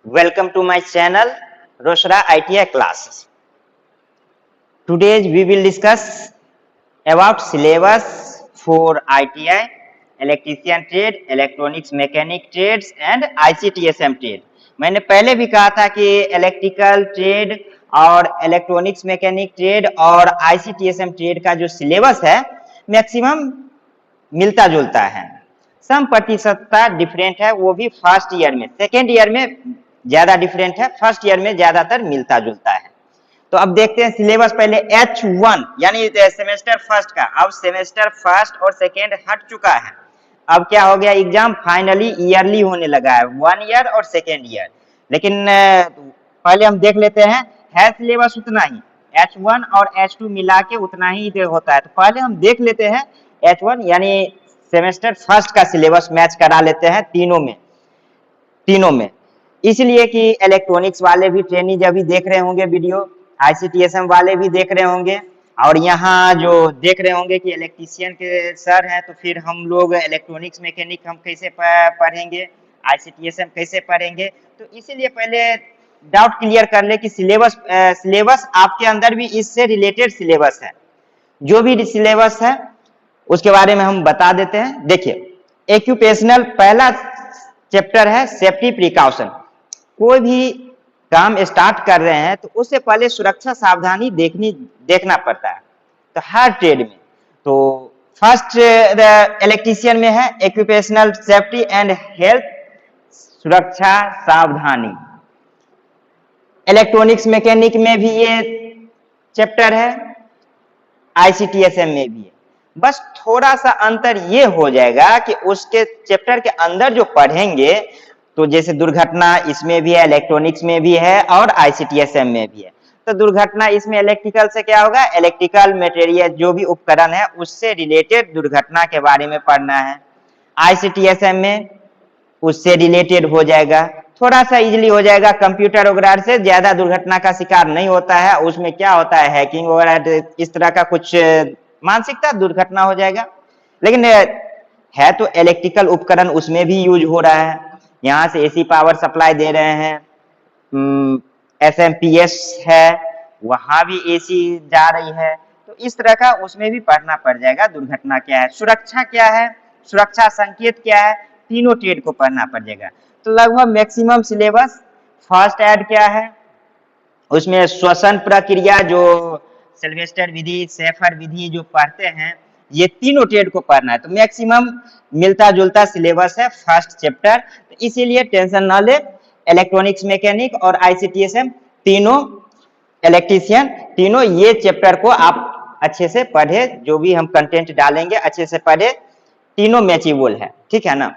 Welcome to my channel Roshra ITI classes. Today we will discuss about syllabus for ITI, electrician trade, electronics mechanic trades and ICTSM trade. मैंने पहले भी कहा था कि electrical trade और electronics mechanic trade और ICTSM trade का जो सिलेबस है मैक्सिमम मिलता जुलता है, सम प्रतिशतता डिफरेंट है, वो भी फर्स्ट ईयर में। सेकेंड ईयर में ज्यादा डिफरेंट है, फर्स्ट ईयर में ज्यादातर मिलता जुलता है। तो अब देखते हैं सिलेबस। पहले H1 यानी सेमेस्टर फर्स्ट का, अब सेमेस्टर फर्स्ट और सेकेंड हट चुका है। अब क्या हो गया, एग्जाम फाइनली ईयरली होने लगा है, 1 ईयर और सेकेंड ईयर। लेकिन पहले हम देख लेते हैं, है सिलेबस उतना ही, H1 और H2 मिला के उतना ही होता है। तो पहले हम देख लेते हैं H1 यानी सेमेस्टर फर्स्ट का सिलेबस मैच करा लेते हैं तीनों में। इसलिए कि इलेक्ट्रॉनिक्स वाले भी ट्रेनिंग अभी देख रहे होंगे वीडियो, ICTSM वाले भी देख रहे होंगे, और यहाँ जो देख रहे होंगे कि इलेक्ट्रीशियन के सर हैं, तो फिर हम लोग इलेक्ट्रॉनिक्स मैकेनिक हम कैसे पढ़ेंगे, ICTSM कैसे पढ़ेंगे। तो इसीलिए पहले डाउट क्लियर कर ले कि सिलेबस आपके अंदर भी इससे रिलेटेड सिलेबस है। जो भी सिलेबस है उसके बारे में हम बता देते हैं। देखिए, एक्यूपेशनल पहला चैप्टर है सेफ्टी प्रिकॉशन। कोई भी काम स्टार्ट कर रहे हैं तो उससे पहले सुरक्षा सावधानी देखना पड़ता है, तो हर ट्रेड में। तो फर्स्ट इलेक्ट्रीशियन में है एक्यूपेशनल सेफ्टी एंड हेल्थ, सुरक्षा सावधानी। इलेक्ट्रॉनिक्स मैकेनिक में भी ये चैप्टर है, ICTSM में भी है। बस थोड़ा सा अंतर ये हो जाएगा कि उसके चैप्टर के अंदर जो पढ़ेंगे, तो जैसे दुर्घटना इसमें भी है, इलेक्ट्रॉनिक्स में भी है और ICTSM में भी है। तो दुर्घटना इसमें इलेक्ट्रिकल से क्या होगा, इलेक्ट्रिकल मटेरियल जो भी उपकरण है उससे रिलेटेड दुर्घटना के बारे में पढ़ना है। ICTSM में उससे रिलेटेड हो जाएगा, थोड़ा सा इजीली हो जाएगा, कंप्यूटर वगैरह से ज्यादा दुर्घटना का शिकार नहीं होता है। उसमें क्या होता है, हैकिंग वगैरह इस तरह का कुछ मानसिकता दुर्घटना हो जाएगा। लेकिन है तो इलेक्ट्रिकल उपकरण उसमें भी यूज हो रहा है, यहाँ से AC पावर सप्लाई दे रहे हैं, SMPS है, वहां भी AC जा रही है। तो इस तरह का उसमें भी पढ़ना पड़ जाएगा। दुर्घटना क्या है, सुरक्षा क्या है, सुरक्षा संकेत क्या है, तीनों ट्रेड को पढ़ना पड़ जाएगा। तो लगभग मैक्सिमम सिलेबस फर्स्ट ऐड क्या है, उसमें श्वसन प्रक्रिया जो सिल्वेस्टर विधि, शेफर विधि जो पढ़ते हैं, ये तीनों ट्रेड को पढ़ना है। तो मैक्सिमम मिलता जुलता सिलेबस है फर्स्ट चैप्टर। तो इसीलिए टेंशन ना ले, इलेक्ट्रॉनिक्स मैकेनिक और ICTSM तीनों, इलेक्ट्रीशियन तीनों, ये चैप्टर को आप अच्छे से पढ़े, जो भी हम कंटेंट डालेंगे अच्छे से पढ़े, तीनों मैचेबल है, ठीक है ना।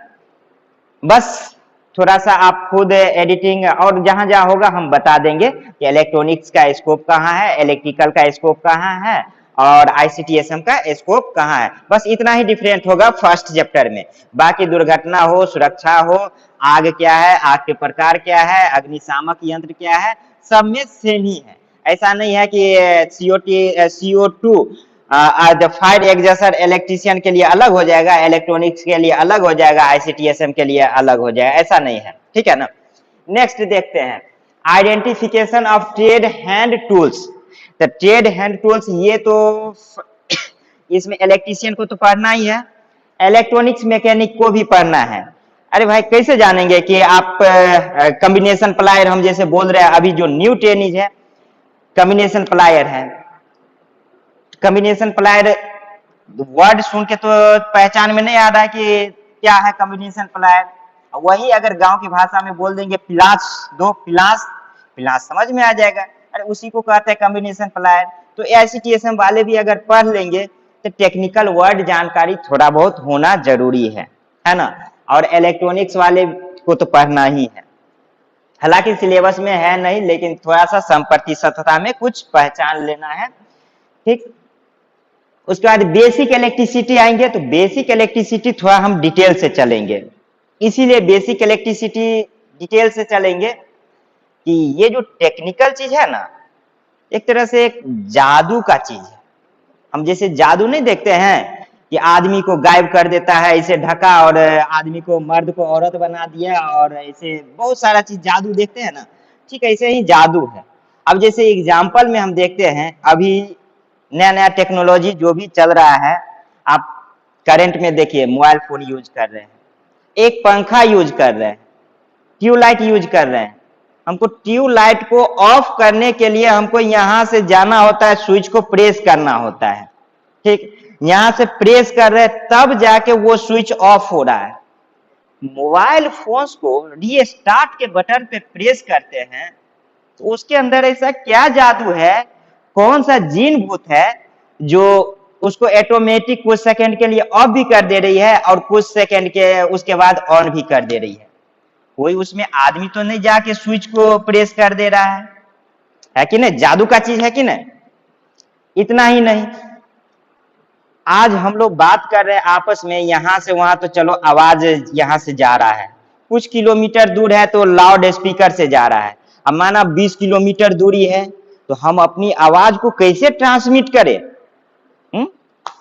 बस थोड़ा सा आप खुद एडिटिंग और जहां जहां होगा हम बता देंगे कि इलेक्ट्रॉनिक्स का स्कोप कहाँ है, इलेक्ट्रिकल का स्कोप कहाँ है और ICTSM का स्कोप कहाँ है। बस इतना ही डिफरेंट होगा फर्स्ट चैप्टर में। बाकी दुर्घटना हो, सुरक्षा हो, आग क्या है, आग के प्रकार क्या है, अग्निशामक यंत्र क्या है, सब में सेम ही है। ऐसा नहीं है कि CO2 फायर एग्जॉशर इलेक्ट्रीशियन के लिए अलग हो जाएगा, इलेक्ट्रॉनिक्स के लिए अलग हो जाएगा, ICTSM के लिए अलग हो जाएगा, ऐसा नहीं है, ठीक है ना। नेक्स्ट देखते हैं, identification of trade hand tools. तो ट्रेड हैंड टूल्स, ये तो इसमें इलेक्ट्रीशियन को तो पढ़ना ही है, इलेक्ट्रॉनिक्स मैकेनिक को भी पढ़ना है। अरे भाई कैसे जानेंगे कि आप कॉम्बिनेशन प्लायर, हम जैसे बोल रहे हैं अभी जो न्यू ट्रेनिंग है कॉम्बिनेशन प्लायर है। कॉम्बिनेशन प्लायर वर्ड सुन के तो पहचान में नहीं आ रहा है कि क्या है कॉम्बिनेशन प्लायर। वही अगर गांव की भाषा में बोल देंगे पिलास दो, पिलास समझ में आ जाएगा। अरे उसी को कहते हैं कॉम्बिनेशन प्लायर। तो ICTSM वाले भी अगर पढ़ लेंगे तो टेक्निकल वर्ड जानकारी थोड़ा बहुत होना जरूरी है ना। और इलेक्ट्रॉनिक्स वाले को तो पढ़ना ही है, हालांकि सिलेबस में है नहीं, लेकिन थोड़ा सा संप्रतिशतता में कुछ पहचान लेना है, ठीक। उसके बाद बेसिक इलेक्ट्रिसिटी आएंगे, तो बेसिक इलेक्ट्रिसिटी थोड़ा हम डिटेल से चलेंगे। इसीलिए बेसिक इलेक्ट्रिसिटी डिटेल से चलेंगे कि ये जो टेक्निकल चीज है ना, एक तरह से एक जादू का चीज है। हम जैसे जादू नहीं देखते हैं कि आदमी को गायब कर देता है, इसे ढका और आदमी को मर्द को औरत बना दिया, और ऐसे बहुत सारा चीज जादू देखते हैं ना, ठीक है, ऐसे ही जादू है। अब जैसे एग्जाम्पल में हम देखते हैं, अभी नया नया टेक्नोलॉजी जो भी चल रहा है, आप करंट में देखिए मोबाइल फोन यूज कर रहे हैं, एक पंखा यूज कर रहे हैं, ट्यूबलाइट यूज कर रहे हैं। हमको ट्यूबलाइट को ऑफ करने के लिए हमको यहां से जाना होता है, स्विच को प्रेस करना होता है, ठीक, यहां से प्रेस कर रहे हैं तब जाके वो स्विच ऑफ हो रहा है। मोबाइल फोन्स को रीस्टार्ट के बटन पे प्रेस करते हैं तो उसके अंदर ऐसा क्या जादू है, कौन सा जीन भूत है जो उसको ऑटोमेटिक कुछ सेकंड के लिए ऑफ भी कर दे रही है और कुछ सेकंड के उसके बाद ऑन भी कर दे रही है। कोई उसमें आदमी तो नहीं जाके स्विच को प्रेस कर दे रहा है कि नहीं? जादू का चीज है कि नहीं? इतना ही नहीं, आज हम लोग बात कर रहे हैं आपस में, यहां से वहां तो चलो आवाज यहां से जा रहा है, कुछ किलोमीटर दूर है तो लाउड स्पीकर से जा रहा है। अब माना 20 किलोमीटर दूरी है तो हम अपनी आवाज को कैसे ट्रांसमिट करें?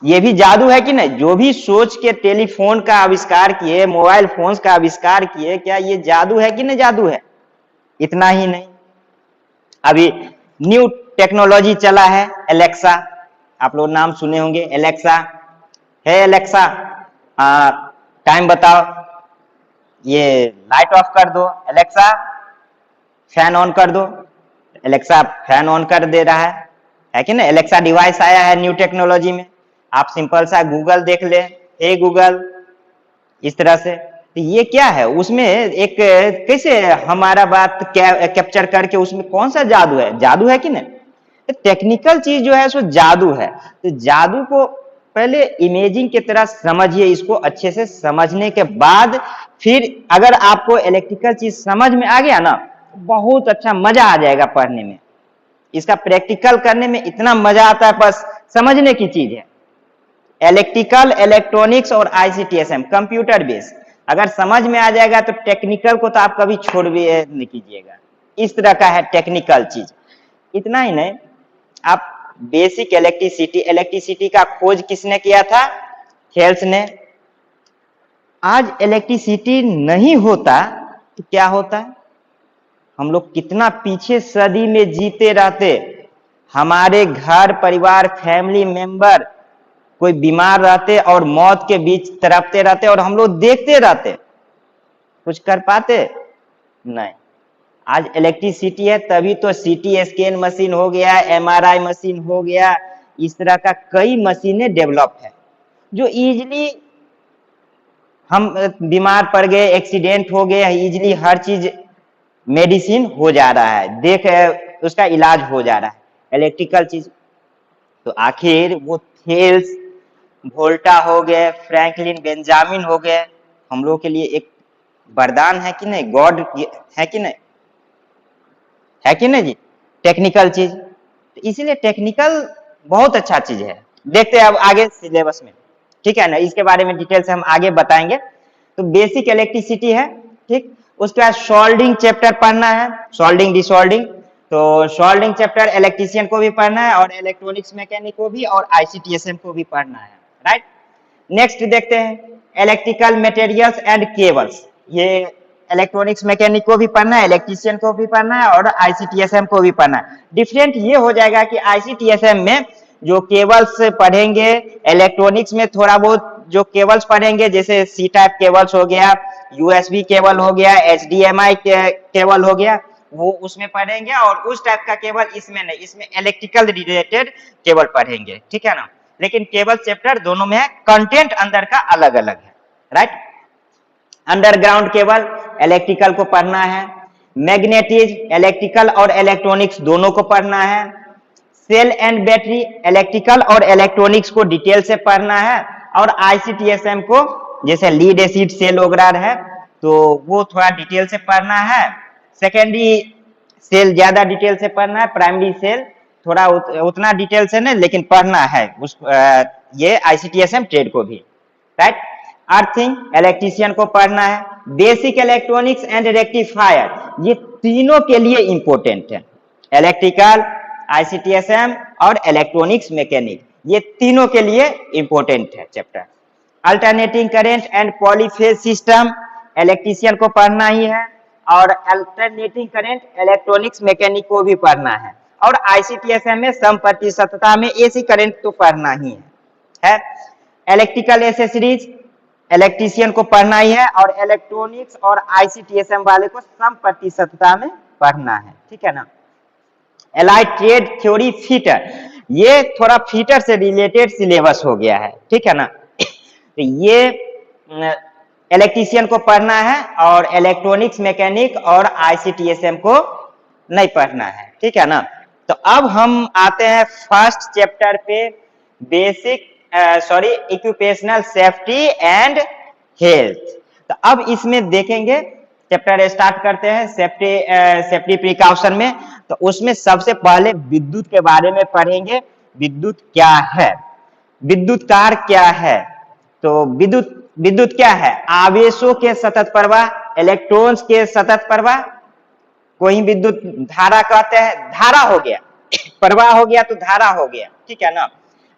ये भी जादू है कि नहीं? जो भी सोच के टेलीफोन का आविष्कार किए, मोबाइल फोन्स का आविष्कार किए, क्या ये जादू है कि नहीं जादू है? इतना ही नहीं, अभी न्यू टेक्नोलॉजी चला है एलेक्सा, आप लोग नाम सुने होंगे एलेक्सा। है एलेक्सा, टाइम बताओ, ये लाइट ऑफ कर दो, एलेक्सा फैन ऑन कर दो, एलेक्सा फैन ऑन कर दे रहा है कि नहीं? एलेक्सा डिवाइस आया है न्यू टेक्नोलॉजी में। आप सिंपल सा गूगल देख ले, हे गूगल, इस तरह से। तो ये क्या है, उसमें एक कैसे हमारा बात कैप्चर करके, उसमें कौन सा जादू है? जादू है कि नहीं? टेक्निकल चीज जो है सो जादू है। तो जादू को पहले इमेजिंग की तरह समझिए, इसको अच्छे से समझने के बाद फिर अगर आपको इलेक्ट्रिकल चीज समझ में आ गया ना, बहुत अच्छा मजा आ जाएगा पढ़ने में। इसका प्रैक्टिकल करने में इतना मजा आता है, बस समझने की चीज है। इलेक्ट्रिकल, इलेक्ट्रॉनिक्स और ICTSM कंप्यूटर बेस अगर समझ में आ जाएगा तो टेक्निकल को तो आप कभी छोड़ भी नहीं कीजिएगा। इस तरह का है टेक्निकल चीज। इतना ही नहीं, आप बेसिक इलेक्ट्रिसिटी का खोज किसने किया था? थेल्स ने। आज इलेक्ट्रिसिटी नहीं होता तो क्या होता? हम लोग कितना पीछे सदी में जीते रहते, हमारे घर परिवार फैमिली मेंबर कोई बीमार रहते और मौत के बीच तड़पते रहते और हम लोग देखते रहते, कुछ कर पाते नहीं। आज इलेक्ट्रिसिटी है तभी तो CT स्कैन मशीन हो गया, MRI मशीन हो गया, इस तरह का कई मशीनें डेवलप है जो इजीली, हम बीमार पड़ गए, एक्सीडेंट हो गए, इजीली हर चीज मेडिसिन हो जा रहा है, देख उसका इलाज हो जा रहा है इलेक्ट्रिकल चीज। तो आखिर वो थेल्स, वोल्टा हो गए, फ्रैंकलिन, बेंजामिन हो गए, हम लोग के लिए एक वरदान है कि नहीं? गॉड है कि नहीं? है कि नहीं जी? टेक्निकल चीज, इसीलिए टेक्निकल बहुत अच्छा चीज है। देखते हैं अब आगे सिलेबस में, ठीक है ना, इसके बारे में डिटेल से हम आगे बताएंगे। तो बेसिक इलेक्ट्रिसिटी है, ठीक, उसके बाद सोल्डिंग चैप्टर पढ़ना है, सोल्डिंग डिसोल्डिंग। तो सोल्डिंग चैप्टर इलेक्ट्रिशियन को भी पढ़ना है और इलेक्ट्रॉनिक्स मैकेनिक को भी और ICTSM को भी पढ़ना है, राइट। नेक्स्ट देखते हैं इलेक्ट्रिकल मटेरियल्स एंड केबल्स। ये इलेक्ट्रॉनिक्स मैकेनिक को भी पढ़ना है, इलेक्ट्रिशियन को भी पढ़ना है और ICTSM को भी पढ़ना है। डिफरेंट ये हो जाएगा कि ICTSM में जो केबल्स पढ़ेंगे, इलेक्ट्रॉनिक्स में थोड़ा बहुत जो केबल्स पढ़ेंगे, जैसे C टाइप केबल्स हो गया, USB केबल हो गया, HDMI केबल हो गया, वो उसमें पढ़ेंगे, और उस टाइप का केबल इसमें नहीं, इसमें इलेक्ट्रिकल रिलेटेड केबल पढ़ेंगे, ठीक है ना। लेकिन केबल चैप्टर दोनों में है, कंटेंट अंदर का अलग अलग है, राइट। अंडरग्राउंड केबल इलेक्ट्रिकल को पढ़ना है, मैग्नेटिज इलेक्ट्रिकल और इलेक्ट्रॉनिक्स दोनों को पढ़ना है, सेल एंड बैटरी इलेक्ट्रिकल और इलेक्ट्रॉनिक्स को डिटेल से पढ़ना है, और ICTSM को जैसे लीड एसिड सेल वगैरह है तो वो थोड़ा डिटेल से पढ़ना है, सेकेंडरी सेल ज्यादा डिटेल से पढ़ना है, प्राइमरी सेल थोड़ा उतना डिटेल से नहीं लेकिन पढ़ना है उस ये ICTSM ट्रेड को भी, राइट। अर्थिंग इलेक्ट्रिशियन को पढ़ना है, बेसिक इलेक्ट्रॉनिक्स एंड रेक्टिफायर, ये तीनों के लिए इंपॉर्टेंट है, इलेक्ट्रिकल, ICTSM और इलेक्ट्रॉनिक्स मैकेनिक, ये तीनों के लिए इंपॉर्टेंट है chapter. Alternating current and polyphase system electrician को पढ़ना ही है, और अल्टरनेटिंग करंट इलेक्ट्रॉनिक्स मैकेनिक को भी पढ़ना है, और आईसीटीएसएम में समप्रतिशतता में एसी करंट तो पढ़ना ही है। इलेक्ट्रिकल एसेसरीज इलेक्ट्रीशियन को पढ़ना ही है, और इलेक्ट्रॉनिक्स और आईसीटीएसएम वाले को समप्रतिशतता में पढ़ना है, ठीक है ना। एलाइड ट्रेड थ्योरी फीटर, ये थोड़ा फीटर से रिलेटेड सिलेबस हो गया है, ठीक है ना। तो ये इलेक्ट्रीशियन को पढ़ना है, और इलेक्ट्रॉनिक्स मैकेनिक और आईसीटीएसएम को नहीं पढ़ना है, ठीक है ना। तो अब हम आते हैं फर्स्ट चैप्टर पे, बेसिक इक्यूपेशनल सेफ्टी एंड हेल्थ। तो अब इसमें देखेंगे, चैप्टर स्टार्ट करते हैं सेफ्टी प्रिकॉशन में। तो उसमें सबसे पहले विद्युत के बारे में पढ़ेंगे। विद्युत क्या है, विद्युत कार क्या है। तो विद्युत क्या है, आवेशों के सतत प्रवाह, इलेक्ट्रॉन्स के सतत प्रवाह को ही विद्युत धारा कहते हैं। धारा हो गया, प्रवाह हो गया तो धारा हो गया, ठीक है ना।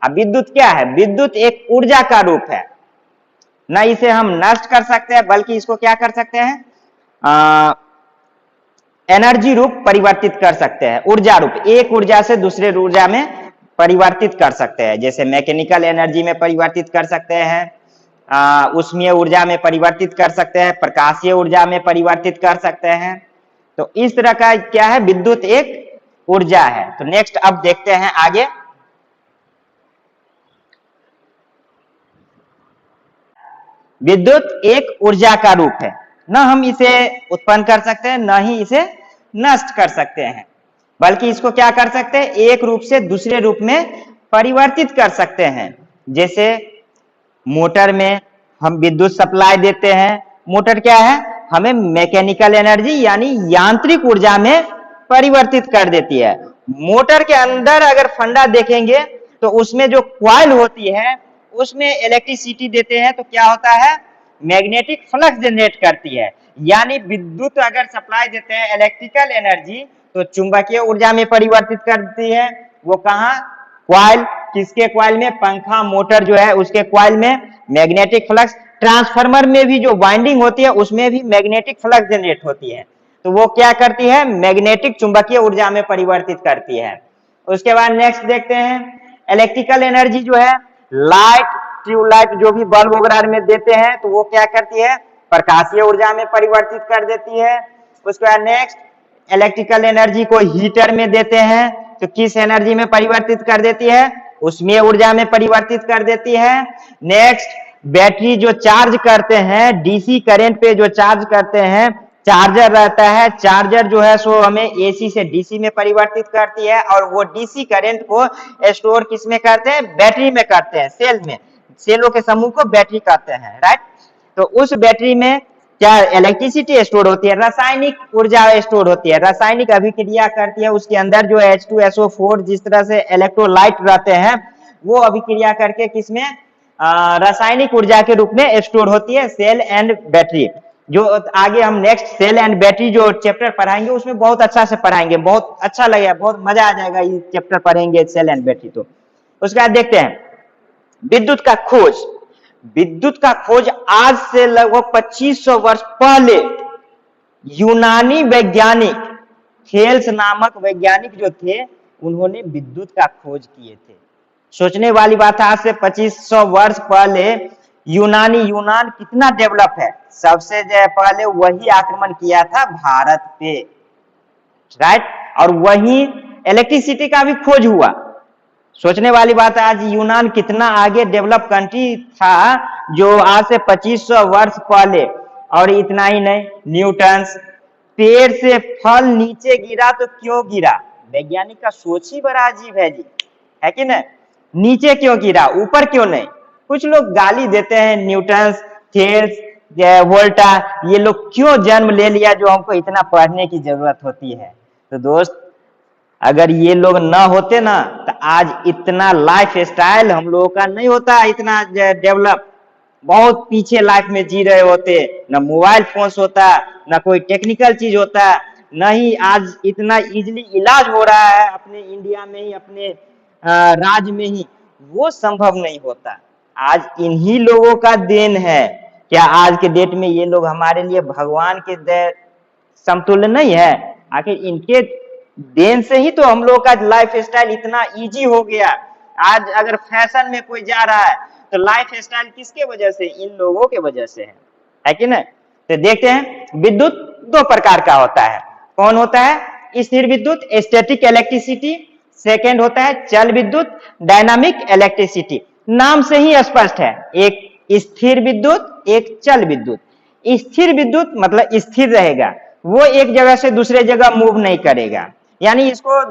अब विद्युत क्या है, विद्युत एक ऊर्जा का रूप है, ना इसे हम नष्ट कर सकते हैं, बल्कि इसको क्या कर सकते हैं, एनर्जी रूप परिवर्तित कर सकते हैं। ऊर्जा रूप, एक ऊर्जा से दूसरे ऊर्जा में परिवर्तित कर सकते हैं, जैसे मैकेनिकल एनर्जी में परिवर्तित कर सकते हैं, उष्मीय ऊर्जा में परिवर्तित कर सकते हैं, प्रकाशीय ऊर्जा में परिवर्तित कर सकते हैं। तो इस तरह का क्या है, विद्युत एक ऊर्जा है। तो नेक्स्ट अब देखते हैं आगे। विद्युत एक ऊर्जा का रूप है, ना हम इसे उत्पन्न कर सकते हैं, ना ही इसे नष्ट कर सकते हैं, बल्कि इसको क्या कर सकते हैं, एक रूप से दूसरे रूप में परिवर्तित कर सकते हैं। जैसे मोटर में हम विद्युत सप्लाई देते हैं, मोटर क्या है, हमें मैकेनिकल एनर्जी यानी यांत्रिक ऊर्जा में परिवर्तित कर देती है। मोटर के अंदर अगर फंडा देखेंगे तो उसमें जो कॉइल होती है उसमें इलेक्ट्रिसिटी देते हैं, तो क्या होता है, मैग्नेटिक फ्लक्स जनरेट करती है। यानी विद्युत अगर सप्लाई देते हैं इलेक्ट्रिकल एनर्जी, तो चुंबकीय ऊर्जा में परिवर्तित करती है। वो कहाँ, कॉइल, किसके कॉइल में, पंखा मोटर जो है उसके कॉइल में मैग्नेटिक फ्लक्स। ट्रांसफार्मर में भी जो वाइंडिंग होती है उसमें भी मैग्नेटिक फ्लक्स जनरेट होती है, तो वो क्या करती है, मैग्नेटिक चुंबकीय ऊर्जा में परिवर्तित करती है। उसके बाद नेक्स्ट देखते हैं, इलेक्ट्रिकल एनर्जी जो है, लाइट, ट्यूबलाइट जो भी बल्ब वगैरह में देते हैं, तो वो क्या करती है, प्रकाशीय ऊर्जा में परिवर्तित कर देती है। उसके बाद नेक्स्ट, इलेक्ट्रिकल एनर्जी को हीटर में देते हैं, तो किस एनर्जी में परिवर्तित कर देती है, उष्मीय ऊर्जा में परिवर्तित कर देती है। नेक्स्ट, बैटरी जो चार्ज करते हैं, डीसी करंट पे जो चार्ज करते हैं, चार्जर रहता है, चार्जर जो है सो हमें एसी से डीसी में परिवर्तित करती है, और वो डीसी करंट को स्टोर किस में करते हैं, बैटरी में करते हैं, सेल में, सेलों के समूह को बैटरी कहते हैं, राइट। तो उस बैटरी में क्या इलेक्ट्रिसिटी स्टोर होती है, रासायनिक ऊर्जा स्टोर होती है, रासायनिक अभिक्रिया करती है, उसके अंदर जो H2SO4 जिस तरह से इलेक्ट्रोलाइट रहते हैं, वो अभिक्रिया करके किसमें, रासायनिक ऊर्जा के रूप में स्टोर होती है, सेल एंड बैटरी। जो आगे हम नेक्स्ट सेल एंड बैटरी जो चैप्टर पढ़ाएंगे उसमें बहुत अच्छा से पढ़ाएंगे, बहुत अच्छा लगेगा, बहुत मजा आ जाएगा ये चैप्टर पढ़ेंगे सेल एंड बैटरी। तो उसके बाद देखते हैं विद्युत का खोज। विद्युत का खोज आज से लगभग 2500 वर्ष पहले यूनानी वैज्ञानिक थेल्स नामक वैज्ञानिक जो थे, उन्होंने विद्युत का खोज किए थे। सोचने वाली बात है, आज से 2500 वर्ष पहले यूनान कितना डेवलप है, सबसे पहले वही आक्रमण किया था भारत पे, राइट, और वही इलेक्ट्रिसिटी का भी खोज हुआ। सोचने वाली बात है, आज यूनान कितना आगे डेवलप कंट्री था, जो आज से 2500 वर्ष पहले। और इतना ही नहीं, न्यूटन, पेड़ से फल नीचे गिरा तो क्यों गिरा, वैज्ञानिक का सोच ही बड़ा अजीब है जी, है कि नहीं, नीचे क्यों गिरा, ऊपर क्यों नहीं। कुछ लोग गाली देते हैं, न्यूटन, थेल्स, वोल्टा, ये लोग क्यों जन्म ले लिया, जो हमको इतना पढ़ने की जरूरत होती है। तो दोस्त, अगर ये लोग ना होते ना, तो आज इतना लाइफ स्टाइल हम लोगों का नहीं होता, इतना डेवलप, बहुत पीछे लाइफ में जी रहे होते, ना मोबाइल फोन्स होता, ना कोई टेक्निकल चीज होता, नहीं आज इतना इजीली इलाज हो रहा है अपने इंडिया में ही, अपने राज्य में ही। वो संभव नहीं होता। आज इन्हीं लोगों का देन है। क्या आज के डेट में ये लोग हमारे लिए भगवान के समतुल्य नहीं है? आखिर इनके देन से ही तो हम लोग का लाइफ स्टाइल इतना इजी हो गया। आज अगर फैशन में कोई जा रहा है तो लाइफ स्टाइल किसके वजह से? इन लोगों के वजह से है कि नहीं? तो देखते हैं, विद्युत दो प्रकार का होता है। कौन होता है? स्थिर विद्युत, स्टैटिक इलेक्ट्रिसिटी। सेकेंड होता है चल विद्युत, डायनामिक इलेक्ट्रिसिटी। नाम से ही स्पष्ट है, एक स्थिर विद्युत, एक चल विद्युत। स्थिर विद्युत मतलब स्थिर रहेगा, वो एक जगह से दूसरे जगह मूव नहीं करेगा, यानी इसको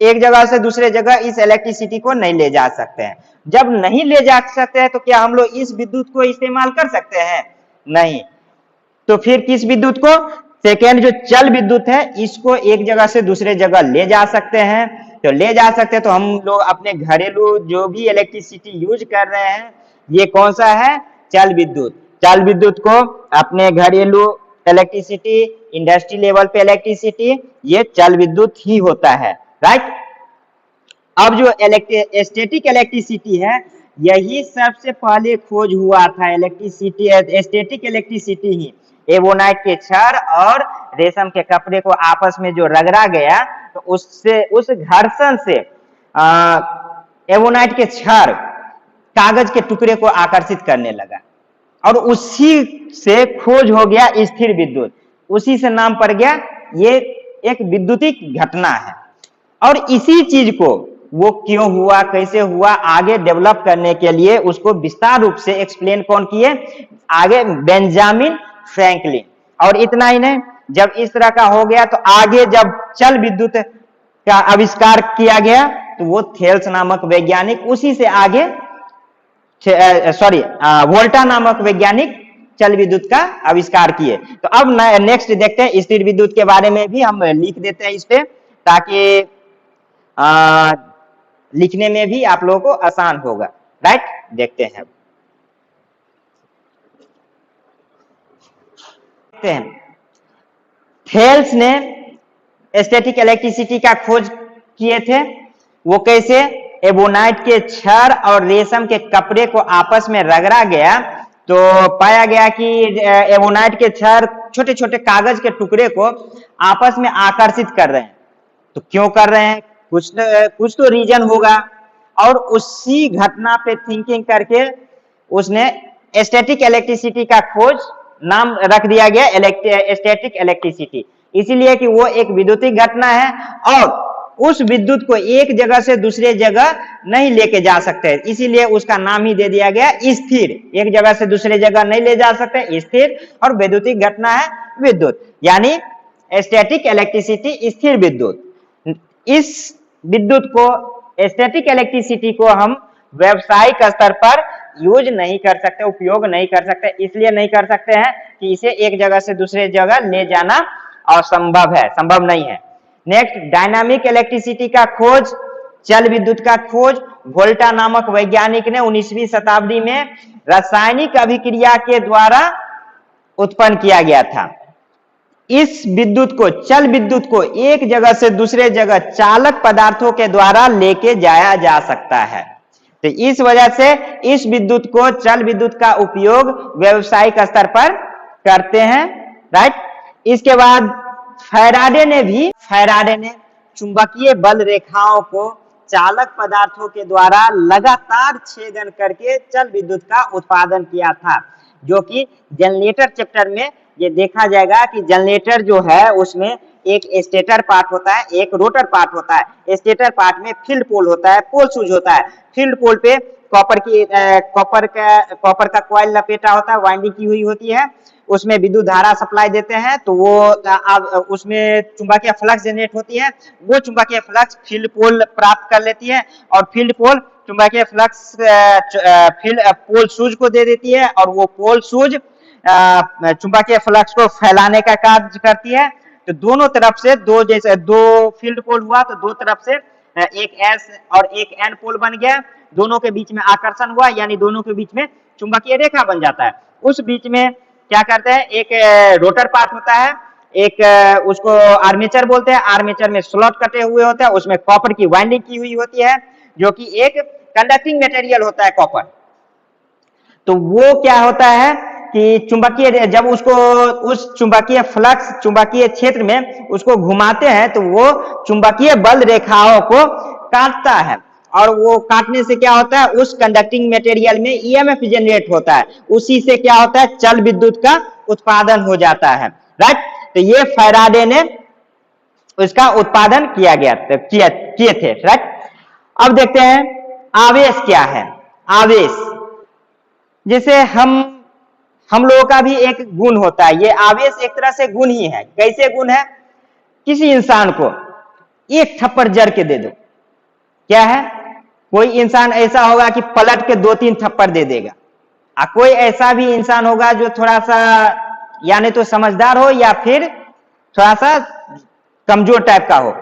एक जगह से दूसरे जगह इस इलेक्ट्रिसिटी को नहीं ले जा सकते हैं। जब नहीं ले जा सकते हैं तो क्या हम लोग इस विद्युत को इस्तेमाल कर सकते हैं? नहीं। तो फिर किस विद्युत को? सेकेंड जो चल विद्युत है, इसको एक जगह से दूसरे जगह ले जा सकते हैं। तो ले जा सकते हैं तो हम लोग अपने घरेलू जो भी इलेक्ट्रिसिटी यूज कर रहे हैं, ये कौन सा है? चल विद्युत। चल विद्युत को अपने घरेलू इलेक्ट्रिसिटी, इंडस्ट्री लेवल पे इलेक्ट्रिसिटी, ये चल विद्युत ही होता है, राइट। अब जो स्टैटिक इलेक्ट्रिसिटी है, यही सबसे पहले खोज हुआ था। इलेक्ट्रिसिटी, स्टैटिक इलेक्ट्रिसिटी ही एवोनाइट के क्षार और रेशम के कपड़े को आपस में जो रगड़ा गया, तो उससे, उस घर्षण से एवोनाइट के क्षार कागज के टुकड़े को आकर्षित करने लगा और उसी से खोज हो गया स्थिर विद्युत। उसी से नाम पड़ गया, ये एक विद्युतिक घटना है। और इसी चीज को वो क्यों हुआ, कैसे हुआ, आगे डेवलप करने के लिए उसको विस्तार रूप से एक्सप्लेन कौन किए? आगे बेंजामिन फ्रैंकलिन। और इतना ही नहीं, जब इस तरह का हो गया तो आगे जब चल विद्युत का आविष्कार किया गया तो वो थेल्स नामक वैज्ञानिक उसी से आगे वोल्टा नामक वैज्ञानिक चल विद्युत का आविष्कार किए। तो अब नेक्स्ट देखते हैं, स्थिर विद्युत के बारे में भी हम लिख देते हैं इस पे, ताकि लिखने में भी आप लोगों को आसान होगा, राइट। देखते हैं, थेल्स ने स्टैटिक इलेक्ट्रिसिटी का खोज किए थे। वो कैसे? एबोनाइट के क्षार और रेशम के कपड़े को आपस में रगड़ा गया तो पाया गया कि एबोनाइट के क्षार छोटे छोटे कागज के टुकड़े को आपस में आकर्षित कर रहे हैं। तो क्यों कर रहे हैं? कुछ तो रीजन होगा। और उसी घटना पे थिंकिंग करके उसने स्टैटिक इलेक्ट्रिसिटी का खोज नाम रख दिया गया स्टैटिक इलेक्ट्रिसिटी, इसीलिए कि वो एक विद्युतिक घटना है और उस विद्युत को एक जगह से दूसरे जगह नहीं लेके जा सकते, इसीलिए उसका नाम ही दे दिया गया स्थिर। एक जगह से दूसरे जगह नहीं ले जा सकते, स्थिर, और विद्युतिक घटना है विद्युत, यानी स्टैटिक इलेक्ट्रिसिटी, स्थिर विद्युत। इस विद्युत को, स्टैटिक इलेक्ट्रिसिटी को हम व्यावसायिक स्तर पर यूज नहीं कर सकते, उपयोग नहीं कर सकते। इसलिए नहीं कर सकते हैं कि इसे एक जगह से दूसरे जगह ले जाना असंभव है, संभव नहीं है। नेक्स्ट, डायनामिक इलेक्ट्रिसिटी का खोज, चल विद्युत का खोज वोल्टा नामक वैज्ञानिक ने 19वीं शताब्दी में रासायनिक अभिक्रिया के द्वारा उत्पन्न किया गया था। इस विद्युत को, चल विद्युत को एक जगह से दूसरे जगह चालक पदार्थों के द्वारा लेके जाया जा सकता है। तो इस वजह से इस विद्युत को, चल विद्युत का उपयोग व्यावसायिक स्तर पर करते हैं, राइट। इसके बाद फैराडे ने चुंबकीय बल रेखाओं को चालक पदार्थों के द्वारा लगातार छेदन करके चल विद्युत का उत्पादन किया था, जो कि जनरेटर चैप्टर में ये देखा जाएगा कि जनरेटर जो है उसमें एक स्टेटर पार्ट होता है, एक रोटर पार्ट होता है। स्टेटर पार्ट में फील्ड पोल होता है, पोल शूज होता है। फील्ड पोल पे कॉपर का कॉइल लपेटा होता है, वाइंडिंग की हुई होती है, उसमें विद्युत धारा सप्लाई देते हैं तो वो उसमें चुंबकीय फ्लक्स जनरेट होती है। वो चुंबकीय फ्लक्स फील्ड पोल प्राप्त कर लेती है और फील्ड पोल चुंबकीय फ्लक्स पोल शूज को दे देती है और वो पोल शूज चुंबकीय फ्लक्स को फैलाने का कार्य करती है। तो दोनों तरफ से दो फील्ड पोल हुआ तो दो तरफ से एक एस और एक एन पोल बन गया, दोनों के बीच में आकर्षण हुआ, यानी दोनों के बीच में चुंबकीय रेखा बन जाता है। उस बीच में क्या करते हैं, एक रोटर पार्ट होता है, एक उसको आर्मेचर बोलते हैं। आर्मेचर में स्लॉट कटे हुए होते हैं, उसमें कॉपर की वाइंडिंग की हुई होती है, जो कि एक कंडक्टिंग मटेरियल होता है कॉपर, तो वो क्या होता है कि चुंबकीय, जब उसको उस चुंबकीय फ्लक्स, चुंबकीय क्षेत्र में उसको घुमाते हैं तो वो चुंबकीय बल रेखाओं को काटता है, और वो काटने से क्या होता है, उस कंडक्टिंग मटेरियल में ईएमएफ जनरेट होता है, उसी से क्या होता है, चल विद्युत का उत्पादन हो जाता है। राइट, तो ये फैराडे ने उसका उत्पादन किया गया किए थे। राइट, अब देखते हैं आवेश क्या है। आवेश, जैसे हम लोगों का भी एक गुण होता है, ये आवेश एक तरह से गुण ही है। कैसे गुण है? किसी इंसान को एक थप्पड़ जड़ के दे दो, क्या है, कोई इंसान ऐसा होगा कि पलट के 2-3 थप्पड़ दे देगा, और कोई ऐसा भी इंसान होगा जो थोड़ा सा यानी तो समझदार हो या फिर थोड़ा सा कमजोर टाइप का हो,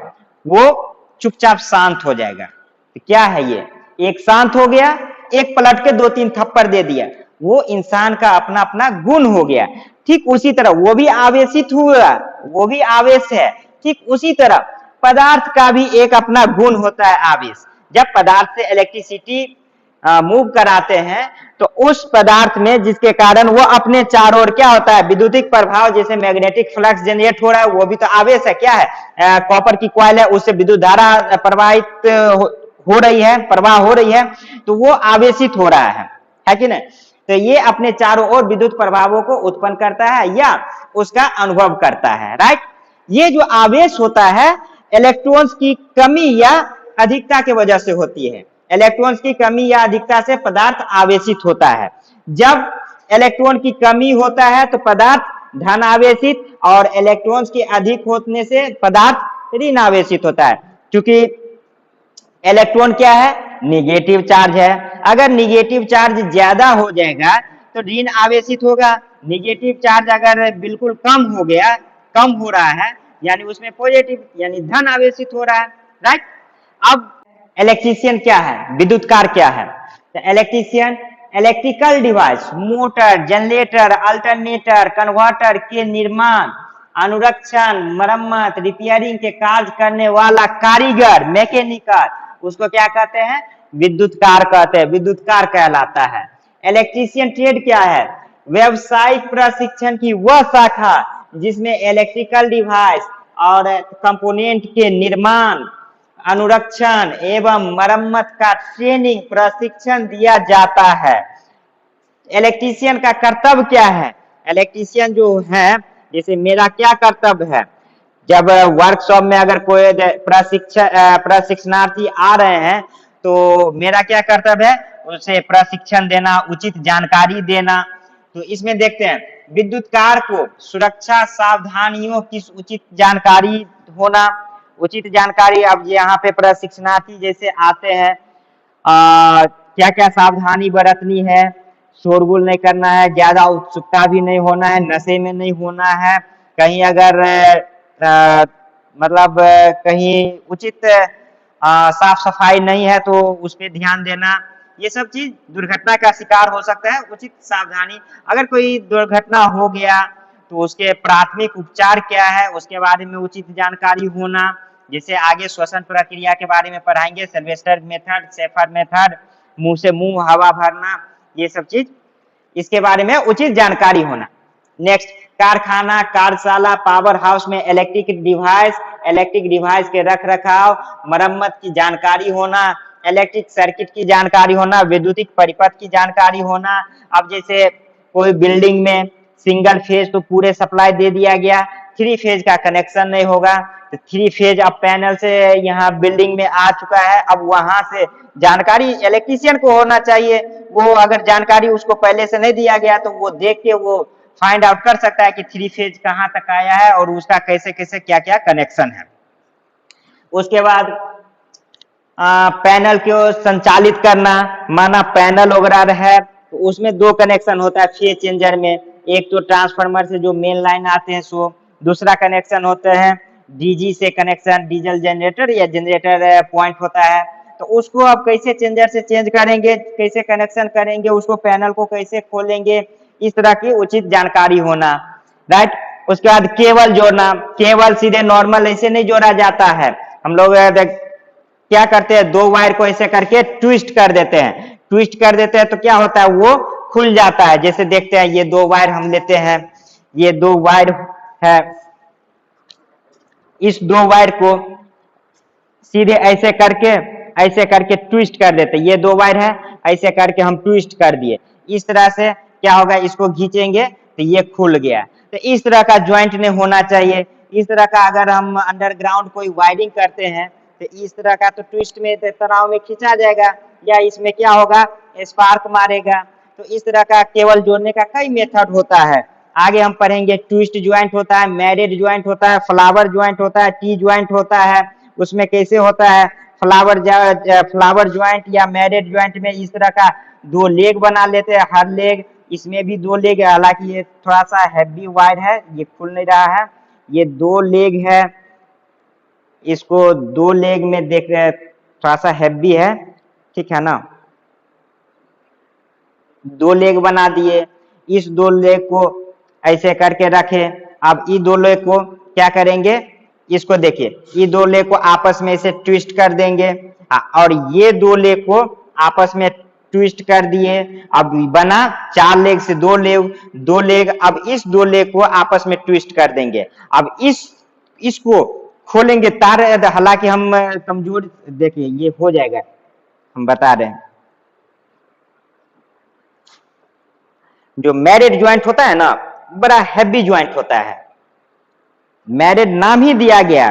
वो चुपचाप शांत हो जाएगा। तो क्या है ये, एक शांत हो गया, एक पलट के 2-3 थप्पड़ दे दिया, वो इंसान का अपना अपना गुण हो गया। ठीक उसी तरह वो भी आवेशित हुआ, वो भी आवेश है। ठीक उसी तरह पदार्थ का भी एक अपना गुण होता है आवेश। जब पदार्थ से इलेक्ट्रिसिटी मूव कराते हैं तो उस पदार्थ में, जिसके कारण वो अपने चारों ओर क्या होता है, विद्युतिक प्रभाव, जैसे मैग्नेटिक फ्लक्स जनरेट हो रहा है, वो भी तो आवेश है। क्या है, कॉपर की कॉइल है, उससे विद्युत धारा प्रवाहित हो रही है, प्रवाह हो रही है, तो वो आवेशित हो रहा है कि नहीं। तो ये अपने चारों ओर विद्युत प्रभावों को उत्पन्न करता है या उसका अनुभव करता है। राइट, ये जो आवेश होता है इलेक्ट्रॉन्स की कमी या अधिकता के वजह से होती है। इलेक्ट्रॉन्स की कमी या अधिकता से पदार्थ आवेशित होता है। जब इलेक्ट्रॉन की कमी होता है तो पदार्थ धन आवेशित, और इलेक्ट्रॉन्स की अधिक होने से पदार्थ ऋण आवेशित होता है। क्योंकि इलेक्ट्रॉन क्या है, निगेटिव चार्ज है। अगर निगेटिव चार्ज ज्यादा हो जाएगा तो ऋण आवेशित होगा। निगेटिव चार्ज अगर बिल्कुल कम हो गया, कम हो रहा है, यानी उसमें पॉजिटिव यानी धन आवेशित हो रहा है। राइट, अब इलेक्ट्रीशियन क्या है, विद्युतकार क्या है? तो electrician electrical device, motor, generator, alternator, converter के निर्माण, अनुरक्षण, मरम्मत, रिपेयरिंग के कार्य करने वाला कारीगर, मैकेनिकल, उसको क्या कहते हैं, विद्युतकार कहते हैं, विद्युतकार कहलाता है। इलेक्ट्रीशियन ट्रेड क्या है, व्यवसायिक प्रशिक्षण की वह शाखा जिसमें इलेक्ट्रिकल डिवाइस और कंपोनेंट के निर्माण, अनुरक्षण एवं मरम्मत का ट्रेनिंग प्रशिक्षण दिया जाता है। इलेक्ट्रीशियन का कर्तव्य क्या है? इलेक्ट्रीशियन जो है, जैसे मेरा क्या कर्तव्य है, जब वर्कशॉप में अगर कोई प्रशिक्षणार्थी आ रहे हैं तो मेरा क्या कर्तव्य है, उसे प्रशिक्षण देना, उचित जानकारी देना। तो इसमें देखते हैं विद्युतकार को सुरक्षा सावधानियों की उचित जानकारी होना, उचित जानकारी। अब यहाँ पे प्रशिक्षणार्थी जैसे आते हैं, क्या क्या सावधानी बरतनी है, शोरगुल नहीं करना है, ज्यादा उत्सुकता भी नहीं होना है, नशे में नहीं होना है, कहीं अगर मतलब कहीं उचित साफ सफाई नहीं है तो उस पर ध्यान देना। ये सब चीज दुर्घटना का शिकार हो सकता है, उचित सावधानी। अगर कोई दुर्घटना हो गया तो उसके प्राथमिक उपचार क्या है, उसके बारे में उचित जानकारी होना। जैसे आगे श्वसन प्रक्रिया के बारे में पढ़ाएंगे, सेल्वेस्टर मेथड, शेफर मेथड, मुंह से मुंह हवा भरना, ये सब चीज, इसके बारे में उचित जानकारी होना। नेक्स्ट, कारखाना, कार्यशाला, पावर हाउस में इलेक्ट्रिक डिवाइस के रख रखाव, मरम्मत की जानकारी होना, इलेक्ट्रिक सर्किट की जानकारी होना, विद्युतिक परिपथ की जानकारी होना। अब जैसे कोई बिल्डिंग में सिंगल फेज तो पूरे सप्लाई दे दिया गया, 3 फेज का कनेक्शन नहीं होगा, तो 3 फेज अब पैनल से यहाँ बिल्डिंग में आ चुका है। अब वहां से जानकारी इलेक्ट्रीशियन को होना चाहिए। वो अगर जानकारी उसको पहले से नहीं दिया गया तो वो देख के वो फाइंड आउट कर सकता है कि 3 फेज कहाँ तक आया है और उसका कैसे कैसे क्या क्या कनेक्शन है। उसके बाद पैनल को संचालित करना, माना पैनल वगैरह है तो उसमें 2 कनेक्शन होता है फेज चेंजर में, एक तो ट्रांसफार्मर से जो मेन लाइन आते हैं सो, दूसरा कनेक्शन होते हैं डीजी से कनेक्शन, डीजल जनरेटर या जनरेटर पॉइंट होता है। तो उसको अब कैसे चेंजर से चेंज करेंगे, कैसे कनेक्शन करेंगे, उसको पैनल को कैसे खोलेंगे, इस तरह की उचित जानकारी होना। राइट, उसके बाद केबल जोड़ना, केबल सीधे नॉर्मल ऐसे नहीं जोड़ा जाता है। हम लोग क्या करते हैं, दो वायर को ऐसे करके ट्विस्ट कर देते हैं। ट्विस्ट कर देते हैं तो क्या होता है, वो खुल जाता है। जैसे देखते हैं, ये दो वायर हम लेते हैं, ये दो वायर है, इस दो वायर को सीधे ऐसे करके ट्विस्ट कर देते हैं। ये दो वायर है, ऐसे करके हम ट्विस्ट कर दिए। इस तरह से क्या होगा, इसको खींचेंगे तो ये खुल गया। तो इस तरह का ज्वाइंट नहीं होना चाहिए। इस तरह का अगर हम अंडरग्राउंड कोई वायरिंग करते हैं तो इस तरह का तो ट्विस्ट में तनाव में खींचा जाएगा, या इसमें क्या होगा, स्पार्क मारेगा। तो इस तरह का केबल जोड़ने का कई मेथड होता है। आगे हम पढ़ेंगे, ट्विस्ट ज्वाइंट होता है, मैरिड ज्वाइंट होता है, फ्लावर ज्वाइंट होता है, टी ज्वाइंट होता है। उसमें कैसे होता है, फ्लावर ज्वाइंट या मैरिड ज्वाइंट में इस तरह का दो लेग बना लेते हैं, हर लेग। इसमें भी दो लेग है, हालांकि ये थोड़ा सा हैवी वायर है, ये खुल नहीं रहा है। ये दो लेग है, इसको दो लेग में देख रहे हैं, थोड़ा सा हैवी है, ठीक है ना। दो लेग बना दिए, इस दो लेग को ऐसे करके रखे। अब ये दो लेग को क्या करेंगे, इसको देखिए, ये दो लेग को आपस में इसे ट्विस्ट कर देंगे, और ये दो लेग को आपस में ट्विस्ट कर दिए। अब बना चार लेग से दो लेग। अब इस दो लेग को आपस में ट्विस्ट कर देंगे। अब इसको खोलेंगे तार, हालांकि हम कमजोर, देखिए ये हो जाएगा, हम बता रहे हैं। जो मैरिड ज्वाइंट होता है ना, बड़ा हैवी ज्वाइंट होता है। मैरिड नाम ही दिया गया,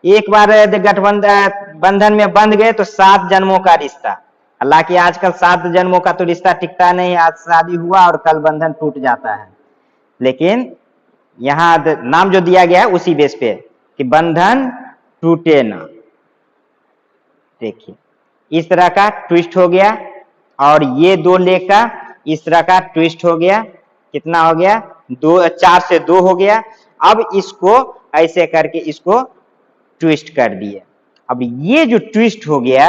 एक बार गठबंधन में बंध गए तो 7 जन्मों का रिश्ता। हालांकि आजकल 7 जन्मों का तो रिश्ता टिकता नहीं, आज शादी हुआ और कल बंधन टूट जाता है। लेकिन यहाँ नाम जो दिया गया है उसी बेस पे कि बंधन टूटे ना। देखिए इस तरह का ट्विस्ट हो गया, और ये दो लेग का इस तरह का ट्विस्ट हो गया। कितना हो गया, 4 से 2 हो गया। अब इसको ऐसे करके इसको ट्विस्ट कर दिए। अब ये जो ट्विस्ट हो गया,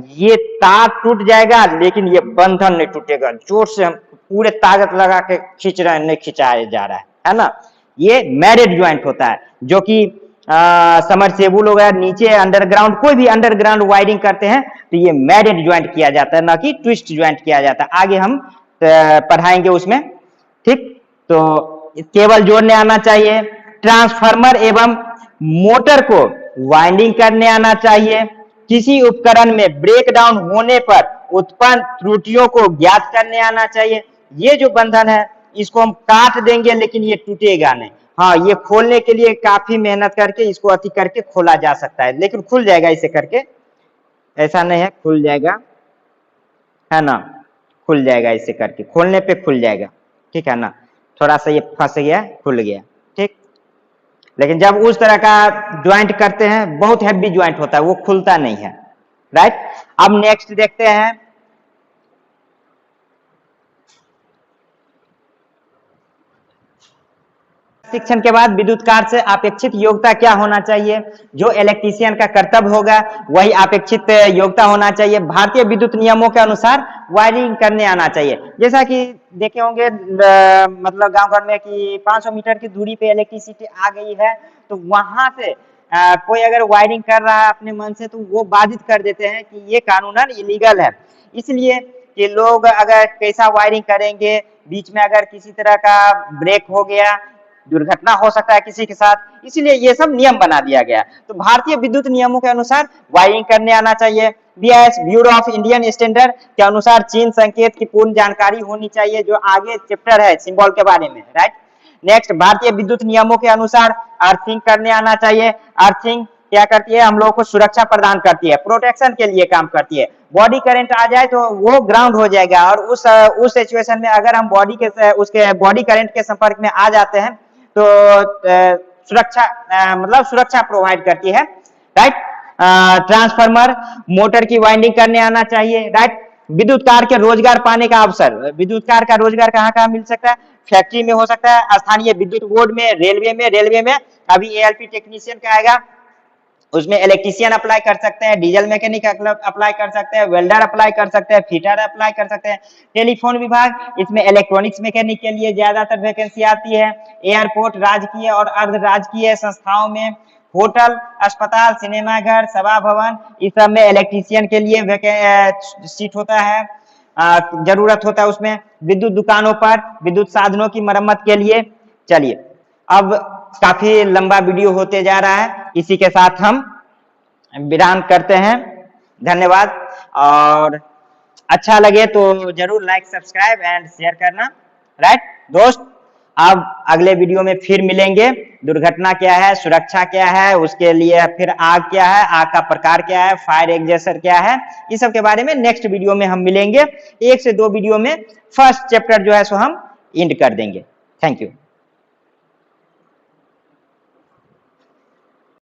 ये तार टूट जाएगा, लेकिन ये बंधन नहीं टूटेगा। जोर से हम पूरे ताकत लगा के खींच रहे हैं, नहीं खिंचाया जा रहा है ना। ये मैरिड ज्वाइंट होता है, जो कि समरसेबुल हो गया, नीचे अंडरग्राउंड, कोई भी अंडरग्राउंड वायरिंग करते हैं तो ये मैरिड ज्वाइंट किया जाता है, ना कि ट्विस्ट ज्वाइंट किया जाता है। आगे हम पढ़ाएंगे उसमें, ठीक। तो केबल जोड़ने आना चाहिए, ट्रांसफार्मर एवं मोटर को वाइंडिंग करने आना चाहिए, किसी उपकरण में ब्रेकडाउन होने पर उत्पन्न त्रुटियों को ज्ञात करने आना चाहिए। ये जो बंधन है इसको हम काट देंगे, लेकिन ये टूटेगा नहीं। हाँ, ये खोलने के लिए काफी मेहनत करके इसको अति करके खोला जा सकता है, लेकिन खुल जाएगा इसे करके, ऐसा नहीं है, खुल जाएगा, है ना, खुल जाएगा इसे करके, खोलने पे खुल जाएगा, ठीक है ना। थोड़ा सा ये फंस गया, खुल गया, ठीक। लेकिन जब उस तरह का ज्वाइंट करते हैं, बहुत हैवी ज्वाइंट होता है, वो खुलता नहीं है, राइट। अब नेक्स्ट देखते हैं, शिक्षण के बाद विद्युत कार्य से अपेक्षित योग्यता क्या होना चाहिए। जो इलेक्ट्रीशियन का कर्तव्य होगा वही अपेक्षित योग्यता होना चाहिए। भारतीय विद्युत नियमों के अनुसार वायरिंग करने आना चाहिए। जैसा कि देखे होंगे, मतलब गांव घर में कि 500 मीटर की दूरी पे इलेक्ट्रिसिटी आ गई है, तो वहां से कोई अगर वायरिंग कर रहा है अपने मन से, तो वो बाधित कर देते हैं कि ये कानूनन इलीगल है। इसलिए कि लोग अगर कैसा वायरिंग करेंगे, बीच में अगर किसी तरह का ब्रेक हो गया, दुर्घटना हो सकता है किसी के साथ, इसलिए ये सब नियम बना दिया गया। तो भारतीय विद्युत नियमों के अनुसार वायरिंग करने आना चाहिए। BIS, bureau of Indian standard के अनुसार चिन्ह संकेत की पूर्ण जानकारी होनी चाहिए, जो आगे चैप्टर है सिंबल के बारे में, राइट। नेक्स्ट, भारतीय विद्युत नियमों के अनुसार अर्थिंग करने आना चाहिए। अर्थिंग क्या करती है, हम लोगों को सुरक्षा प्रदान करती है, प्रोटेक्शन के लिए काम करती है। बॉडी करंट आ जाए तो वो ग्राउंड हो जाएगा, और उस सिचुएशन में अगर हम उसके बॉडी करंट के संपर्क में आ जाते हैं तो सुरक्षा मतलब सुरक्षा प्रोवाइड करती है, राइट। ट्रांसफार्मर, मोटर की वाइंडिंग करने आना चाहिए, राइट। विद्युत कार के रोजगार पाने का अवसर, विद्युत कार का रोजगार कहाँ कहाँ मिल सकता है, फैक्ट्री में हो सकता है, स्थानीय विद्युत बोर्ड में, रेलवे में अभी एएलपी टेक्नीशियन का आएगा, उसमें इलेक्ट्रीशियन अप्लाई कर सकते हैं, डीजल मैकेनिक अप्लाई कर सकते हैं, वेल्डर अप्लाई कर सकते हैं, फिटर अप्लाई कर सकते हैं। टेलीफोन विभाग, इसमें इलेक्ट्रॉनिक्स मैकेनिक के लिए ज्यादातर वैकेंसी आती है। एयरपोर्ट, राजकीय और अर्ध राजकीय संस्थाओं में होटल, अस्पताल, सिनेमाघर, सभा भवन, इस सब में इलेक्ट्रीशियन के लिए सीट होता है, जरूरत होता है उसमें। विद्युत दुकानों पर विद्युत साधनों की मरम्मत के लिए। चलिए, अब काफी लंबा वीडियो होते जा रहा है, इसी के साथ हम विराम करते हैं। धन्यवाद, और अच्छा लगे तो जरूर लाइक, सब्सक्राइब एंड शेयर करना। राइट दोस्त, अब अगले वीडियो में फिर मिलेंगे। दुर्घटना क्या है, सुरक्षा क्या है, उसके लिए फिर आग क्या है, आग का प्रकार क्या है, फायर एक्सटिंग्विशर क्या है, इस सब के बारे में नेक्स्ट वीडियो में हम मिलेंगे। 1 से 2 वीडियो में फर्स्ट चैप्टर जो है सो हम एंड कर देंगे। Thank you.